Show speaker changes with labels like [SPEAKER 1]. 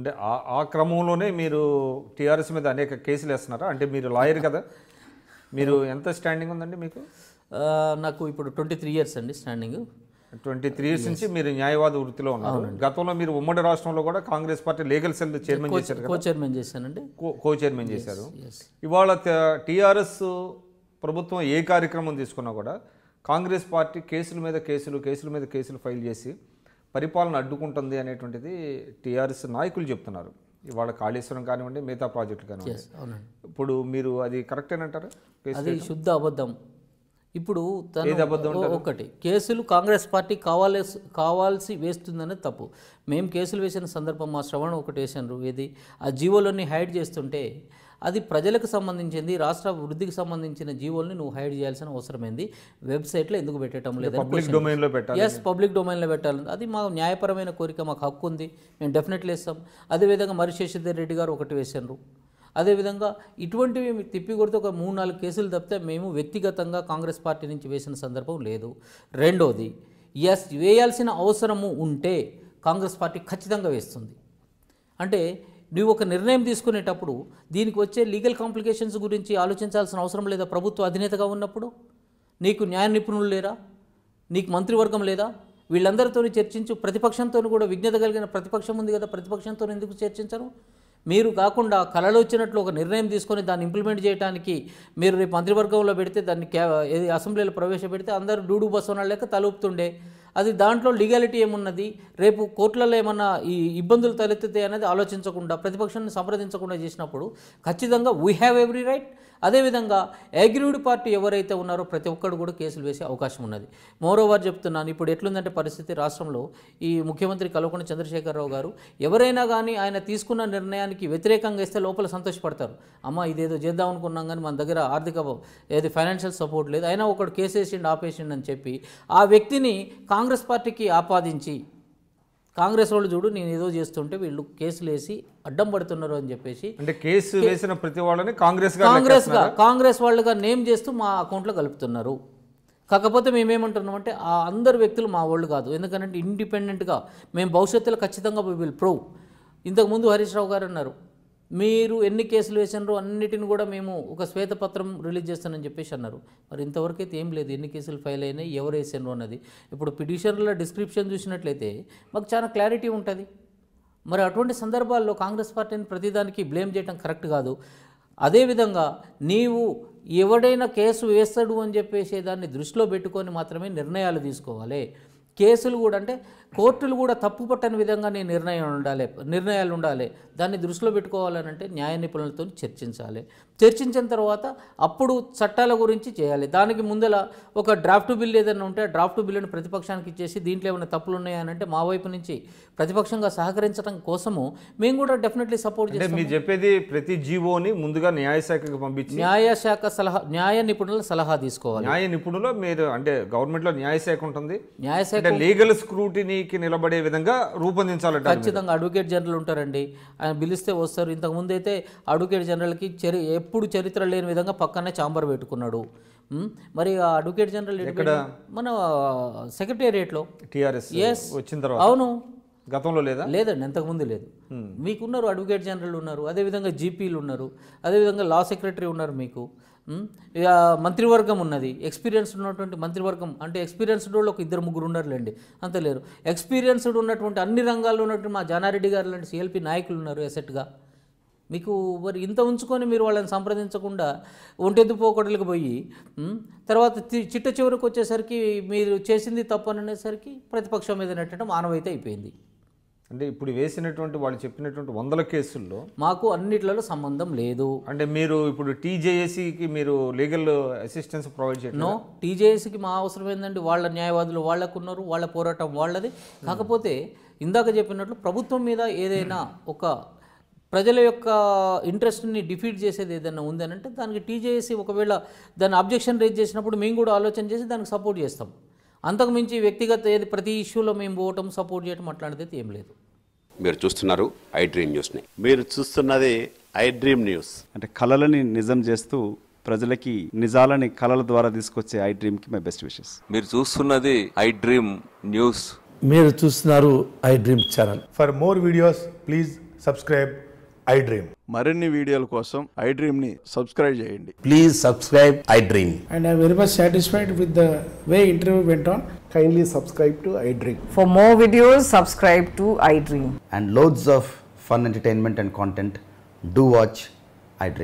[SPEAKER 1] అంటే ఆ క్రమంలోనే మీరు టీఆర్ఎస్ మీద అనేక కేసులు వేస్తున్నారా? అంటే మీరు లాయర్ కదా, మీరు ఎంత స్టాండింగ్ ఉందండి మీకు?
[SPEAKER 2] నాకు ఇప్పుడు 23 ఇయర్స్ అండి స్టాండింగ్.
[SPEAKER 1] 23 ఇయర్స్ నుంచి మీరు న్యాయవాద వృత్తిలో ఉన్నారు. గతంలో మీరు ఉమ్మడి రాష్ట్రంలో కూడా Congress party legal cell chairman చేశారు,
[SPEAKER 2] కో చైర్మన్ చేశానండి,
[SPEAKER 1] కో చైర్మన్ చేశారు. ఇవాళ టీఆర్ఎస్ ప్రభుత్వం ఏ కార్యక్రమం తీసుకున్నా కూడా కాంగ్రెస్ పార్టీ కేసుల మీద కేసులు ఫైల్ చేసి పరిపాలన అడ్డుకుంటుంది అనేటువంటిది టీఆర్ఎస్ నాయకులు చెప్తున్నారు. ఇవాళ కాళేశ్వరం కానివ్వండి, మిగతా ప్రాజెక్టులు కానివ్వండి. ఇప్పుడు మీరు అది కరెక్టేనంటారా?
[SPEAKER 2] అది శుద్ధ అబద్ధం. ఇప్పుడు ఒకటి కేసులు కాంగ్రెస్ పార్టీ కావాల్సి వేస్తుందనే తప్పు. మేము కేసులు వేసిన సందర్భం మా శ్రవణం ఒకటి వేసారు, ఏది ఆ జీవోలన్నీ హైడ్ చేస్తుంటే అది ప్రజలకు సంబంధించింది, రాష్ట్ర వృద్ధికి సంబంధించిన జీవోల్ని నువ్వు హైడ్ చేయాల్సిన అవసరమైంది. వెబ్సైట్లో ఎందుకు పెట్టడం లేదు?
[SPEAKER 1] పబ్లిక్ డొమైన్లో పెట్టాలి.
[SPEAKER 2] పబ్లిక్ డొమైన్లో పెట్టాలి. అది మా న్యాయపరమైన కోరిక, మాకు హక్కు ఉంది, మేము డెఫినెట్లీ వేస్తాం. అదేవిధంగా మరి శశిధర్ రెడ్డి గారు ఒకటి వేశారు. అదేవిధంగా ఇటువంటివి తిప్పి కొడితే ఒక 3-4 కేసులు తప్పితే మేము వ్యక్తిగతంగా కాంగ్రెస్ పార్టీ నుంచి వేసిన సందర్భం లేదు. రెండోది, వేయాల్సిన అవసరము ఉంటే కాంగ్రెస్ పార్టీ ఖచ్చితంగా వేస్తుంది. అంటే నువ్వు ఒక నిర్ణయం తీసుకునేటప్పుడు దీనికి వచ్చే లీగల్ కాంప్లికేషన్స్ గురించి ఆలోచించాల్సిన అవసరం లేదా? ప్రభుత్వ అధినేతగా ఉన్నప్పుడు నీకు న్యాయ నిపుణులు లేరా? నీకు మంత్రివర్గం లేదా? వీళ్ళందరితో చర్చించు. ప్రతిపక్షంతో కూడా విజ్ఞత కలిగిన ప్రతిపక్షం ఉంది కదా, ప్రతిపక్షంతో ఎందుకు చర్చించరు? మీరు కాకుండా కలలో వచ్చినట్లు ఒక నిర్ణయం తీసుకొని దాన్ని ఇంప్లిమెంట్ చేయడానికి మీరు రేపు మంత్రివర్గంలో పెడితే, దాన్ని అసెంబ్లీలో ప్రవేశపెడితే అందరూ డూడు బసవన లేక తలూపుతుండే. అది దాంట్లో లీగాలిటీ ఏమున్నది? రేపు కోర్టులలో ఏమన్నా ఈ ఇబ్బందులు తలెత్తుతాయి అనేది ఆలోచించకుండా, ప్రతిపక్షాన్ని సంప్రదించకుండా చేసినప్పుడు ఖచ్చితంగా వీ హ్యావ్ ఎవ్రీ రైట్. అదేవిధంగా అగ్రీవ్డ్ పార్టీ ఎవరైతే ఉన్నారో ప్రతి ఒక్కరు కూడా కేసులు వేసే అవకాశం ఉన్నది. మోరోవర్ చెప్తున్నాను, ఇప్పుడు ఎట్లుందంటే పరిస్థితి రాష్ట్రంలో, ఈ ముఖ్యమంత్రి కల్వకుంట్ల చంద్రశేఖరరావు గారు ఎవరైనా కానీ ఆయన తీసుకున్న నిర్ణయానికి వ్యతిరేకంగా ఇస్తే లోపల సంతోషపడతారు. అమ్మ ఇదేదో చేద్దాం అనుకున్నాం కానీ మన దగ్గర ఆర్థిక ఫైనాన్షియల్ సపోర్ట్ లేదు, అయినా ఒకడు కేసు వేసిండు ఆపేసిండు అని చెప్పి ఆ వ్యక్తిని కాంగ్రెస్ పార్టీకి ఆపాదించి, కాంగ్రెస్ వాళ్ళు చూడు నేను ఏదో చేస్తుంటే వీళ్ళు కేసులు వేసి అడ్డం పడుతున్నారు అని చెప్పేసి,
[SPEAKER 1] అంటే కేసు వేసిన ప్రతి వాళ్ళని
[SPEAKER 2] కాంగ్రెస్ వాళ్ళుగా నేమ్ చేస్తూ మా అకౌంట్లో కలుపుతున్నారు. కాకపోతే మేమేమంటున్నామంటే ఆ అందరు వ్యక్తులు మా వాళ్ళు కాదు. ఎందుకంటే ఇండిపెండెంట్గా మేము భవిష్యత్తులో ఖచ్చితంగా వి విల్ ప్రూవ్. ఇంతకుముందు హరీష్ రావు గారు అన్నారు, మీరు ఎన్ని కేసులు వేసినారో అన్నిటిని కూడా మేము ఒక శ్వేతపత్రం రిలీజ్ చేస్తానని చెప్పేసి అన్నారు. మరి ఇంతవరకు అయితే ఏం లేదు, ఎన్ని కేసులు ఫైల్ అయినాయి, ఎవరు వేసారు అన్నది. ఇప్పుడు పిటిషన్ల డిస్క్రిప్షన్ చూసినట్లయితే మాకు చాలా క్లారిటీ ఉంటుంది. మరి అటువంటి సందర్భాల్లో కాంగ్రెస్ పార్టీని ప్రతిదానికి బ్లేమ్ చేయడం కరెక్ట్ కాదు. అదేవిధంగా నీవు ఎవడైనా కేసు వేస్తాడు అని చెప్పేసి దాన్ని దృష్టిలో పెట్టుకొని మాత్రమే నిర్ణయాలు తీసుకోవాలి. కేసులు కూడా అంటే కోర్టులు కూడా తప్పు పట్టని విధంగా నిర్ణయాలు ఉండాలి. దాన్ని దృష్టిలో పెట్టుకోవాలనంటే న్యాయ నిపుణులతో చర్చించాలి. చర్చించిన తర్వాత అప్పుడు చట్టాల గురించి చేయాలి. దానికి ముందల ఒక డ్రాఫ్ట్ బిల్ ఏదైనా ఉంటే ఆ డ్రాఫ్ట్ బిల్లును ప్రతిపక్షానికి ఇచ్చేసి దీంట్లో ఏమైనా తప్పులు ఉన్నాయనంటే మా వైపు నుంచి ప్రతిపక్షంగా సహకరించడం కోసము మేము కూడా డెఫినెట్లీ సపోర్ట్ చేస్తాం.
[SPEAKER 1] మీరు చెప్పేది ప్రతి జీవోని ముందుగా న్యాయశాఖకు పంపించి
[SPEAKER 2] న్యాయ నిపుణుల సలహా తీసుకోవాలి.
[SPEAKER 1] న్యాయ నిపుణులు మీరు అంటే గవర్నమెంట్లో న్యాయశాఖ ఉంటుంది, న్యాయశాఖ లీగల్ స్క్రూటినీకి నిలబడే విధంగా రూపొందించాలంటే
[SPEAKER 2] ఖచ్చితంగా అడ్వకేట్ జనరల్ ఉంటారండి. ఆయన పిలిస్తే వస్తారు. ఇంతకుముందు అయితే అడ్వకేట్ జనరల్కి ఎప్పుడు చరిత్ర లేని విధంగా పక్కనే ఛాంబర్ పెట్టుకున్నాడు. మరి ఆ అడ్వకేట్ జనరల్ మన సెక్రటేరియట్లో
[SPEAKER 1] టీఆర్ఎస్ వచ్చిన తర్వాత,
[SPEAKER 2] అవును
[SPEAKER 1] గతంలో
[SPEAKER 2] లేదండి, అంతకుముందు లేదు. మీకున్నారు అడ్వకేట్ జనరల్ ఉన్నారు, అదేవిధంగా జీపీలు ఉన్నారు, అదేవిధంగా లా సెక్రటరీ ఉన్నారు, మీకు మంత్రివర్గం ఉన్నది, ఎక్స్పీరియన్స్డ్ ఉన్నటువంటి మంత్రివర్గం. అంటే ఎక్స్పీరియన్స్డ్ వాళ్ళు ఒక 2-3 ఉన్నారులేండి, అంత లేరు. ఎక్స్పీరియన్స్డ్ ఉన్నటువంటి అన్ని రంగాల్లో ఉన్నటువంటి మా జానారెడ్డి గారు లాంటి సిఎల్పి నాయకులు ఉన్నారు ఎసెట్గా. మీకు మరి ఇంత ఉంచుకొని మీరు వాళ్ళని సంప్రదించకుండా ఒంటెద్దు పోకడలకు పోయి తర్వాత చిట్ట చివరికి వచ్చేసరికి మీరు చేసింది తప్పు అనేసరికి ప్రతిపక్షం మీద నెట్టడం ఆనవాయితీ అయిపోయింది.
[SPEAKER 1] అంటే ఇప్పుడు వేసినటువంటి వాళ్ళు చెప్పినటువంటి 100 కేసుల్లో
[SPEAKER 2] మాకు అన్నిట్లలో సంబంధం లేదు.
[SPEAKER 1] అంటే మీరు ఇప్పుడు టీజేఏసీకి మీరు లీగల్ అసిస్టెన్స్ ప్రొవైడ్ చేయడం?
[SPEAKER 2] నో, టీజేఏసీకి మా అవసరం ఏంటంటే వాళ్ళ న్యాయవాదులు వాళ్ళకు ఉన్నారు, వాళ్ళ పోరాటం వాళ్ళది. కాకపోతే ఇందాక చెప్పినట్లు ప్రభుత్వం మీద ఏదైనా ఒక ప్రజల యొక్క ఇంట్రెస్ట్ని డిఫీట్ చేసేది ఏదైనా ఉందని అంటే దానికి టీజేఏసీ ఒకవేళ దాన్ని అబ్జెక్షన్ రేజ్ చేసినప్పుడు మేము కూడా ఆలోచన చేసి దానికి సపోర్ట్ చేస్తాం. అంతకు మించి వ్యక్తిగత ఏది ప్రతి ఇష్యూలో మేము పోవటం సపోర్ట్ చేయటం అట్లాంటిది ఏం లేదు.
[SPEAKER 3] మీరు చూస్తున్నారు ఐ డ్రీమ్ న్యూస్ని. మీరు చూస్తున్నది ఐ డ్రీమ్ న్యూస్.
[SPEAKER 4] అంటే కళలని నిజం చేస్తూ ప్రజలకి నిజాలని కళల ద్వారా తీసుకొచ్చే ఐ డ్రీమ్కి మై బెస్ట్ విషెస్.
[SPEAKER 5] మీరు చూస్తున్నది ఐ డ్రీమ్ న్యూస్.
[SPEAKER 6] మీరు చూస్తున్నారు I dream channel.
[SPEAKER 7] For more videos please
[SPEAKER 5] subscribe iDream.
[SPEAKER 6] మరిన్ని వీడియోల కోసం iDreamని సబ్స్క్రైబ్ చేయండి.
[SPEAKER 7] Please subscribe iDream.
[SPEAKER 8] And I'm very much satisfied with the way interview went on.
[SPEAKER 5] Kindly subscribe to iDream.
[SPEAKER 9] For more videos, subscribe to iDream.
[SPEAKER 7] And loads of fun entertainment and content. Do watch iDream.